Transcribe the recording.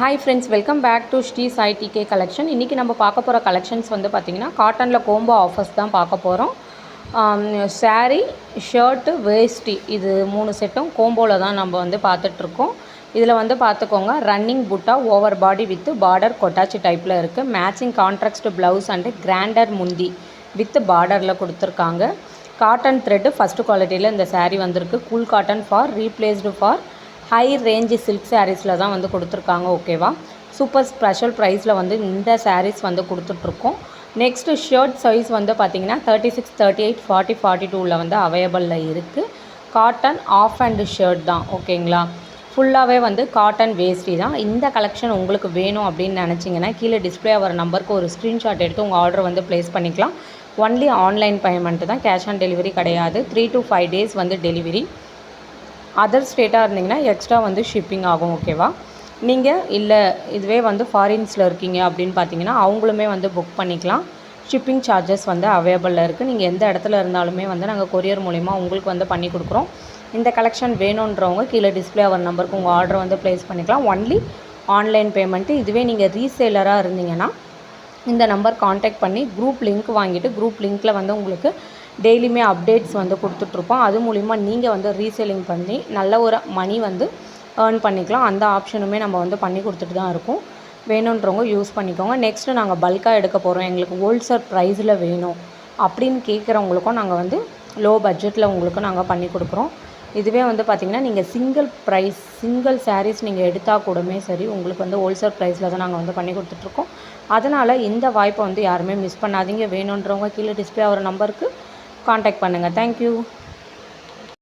Hi friends, welcome back to Shri Sai TK collection. இன்றைக்கி நம்ம பார்க்க போகிற கலெக்ஷன்ஸ் வந்து பார்த்திங்கன்னா காட்டனில் கோம்போ ஆஃபர்ஸ் தான் பார்க்க போகிறோம். சாரீ, ஷர்ட்டு, வேஷ்டி இது 3 செட்டும் கோம்போவில் தான் நம்ம வந்து பார்த்துட்ருக்கோம். இதில் வந்து பார்த்துக்கோங்க, ரன்னிங் புட்டா ஓவர் பாடி வித் பார்டர் கொட்டாச்சி டைப்பில் இருக்குது. மேட்சிங் கான்ட்ராக்ட் ப்ளவுஸ் அண்டு கிராண்டர் முந்தி வித் பார்டரில் கொடுத்துருக்காங்க. காட்டன் த்ரெட்டு ஃபஸ்ட்டு குவாலிட்டியில் இந்த சாரீ வந்திருக்கு. Cool cotton for replaced for high range silk சாரீஸில் தான் வந்து கொடுத்துருக்காங்க. ஓகேவா, சூப்பர் ஸ்பெஷல் ப்ரைஸில் வந்து இந்த சாரீஸ் வந்து கொடுத்துட்ருக்கோம். நெக்ஸ்ட்டு ஷர்ட் சைஸ் வந்து பார்த்திங்கன்னா 36, 38, 40, 42 வந்து அவைலபிளில் இருக்குது. காட்டன் ஆஃப் அண்ட் ஷர்ட் தான். ஓகேங்களா, ஃபுல்லாகவே வந்து காட்டன் வேஷ்டி தான். இந்த கலெக்ஷன் உங்களுக்கு வேணும் அப்படின்னு நினச்சிங்கன்னா கீழே டிஸ்பிளே ஆகிற நம்பருக்கு ஒரு ஸ்க்ரீன்ஷாட் எடுத்து உங்கள் ஆர்டர் வந்து ப்ளேஸ் பண்ணிக்கலாம். ஒன்லி ஆன்லைன் பேமெண்ட்டு தான், கேஷ் ஆன் டெலிவரி கிடையாது. 3 to 5 days வந்து டெலிவரி. அதர் ஸ்டேட்டாக இருந்தீங்கன்னா எக்ஸ்ட்ரா வந்து ஷிப்பிங் ஆகும். ஓகேவா, நீங்கள் இல்லை இதுவே வந்து ஃபாரின்ஸில் இருக்கீங்க அப்படின்னு பார்த்தீங்கன்னா அவங்களுமே வந்து புக் பண்ணிக்கலாம். ஷிப்பிங் சார்ஜஸ் வந்து அவைலபிளில் இருக்குது. நீங்கள் எந்த இடத்துல இருந்தாலுமே வந்து நாங்கள் கொரியர் மூலிமா உங்களுக்கு வந்து பண்ணி கொடுக்குறோம். இந்த கலெக்ஷன் வேணுன்றவங்க கீழே டிஸ்பிளே ஆகிற நம்பருக்கு உங்கள் ஆர்டர் வந்து ப்ளேஸ் பண்ணிக்கலாம். Only online payment. இதுவே நீங்கள் ரீசேலராக இருந்தீங்கன்னா இந்த நம்பர் காண்டாக்ட் பண்ணி குரூப் லிங்க் வாங்கிட்டு குரூப் லிங்க்கில் வந்து உங்களுக்கு டெய்லியுமே அப்டேட்ஸ் வந்து கொடுத்துட்ருப்போம். அது மூலிமா நீங்கள் வந்து ரீசேலிங் பண்ணி நல்ல ஒரு மணி வந்து ஏர்ன் பண்ணிக்கலாம். அந்த ஆப்ஷனுமே நம்ம வந்து பண்ணி கொடுத்துட்டு தான் இருக்கோம். வேணுன்றவங்க யூஸ் பண்ணிக்கோங்க. நெக்ஸ்ட்டு நாங்கள் பல்காக எடுக்க போகிறோம், எங்களுக்கு ஹோல்சேல் ப்ரைஸில் வேணும் அப்படின்னு கேட்குறவங்களுக்கும் நாங்கள் வந்து லோ பட்ஜெட்டில் உங்களுக்கு நாங்கள் பண்ணி கொடுக்குறோம். இதுவே வந்து பார்த்திங்கன்னா நீங்கள் சிங்கிள் சாரீஸ் நீங்கள் எடுத்தால் கூடமே சரி உங்களுக்கு வந்து ஹோல்சேல் ப்ரைஸில் தான் நாங்கள் வந்து பண்ணி கொடுத்துட்ருக்கோம். அதனால் இந்த வாய்ப்பை வந்து யாருமே மிஸ் பண்ணாதீங்க. வேணுன்றவங்க கீழே டிஸ்பிளே ஆகிற நம்பருக்கு காண்டாக்ட் பண்ணுங்கள். தேங்க்யூ.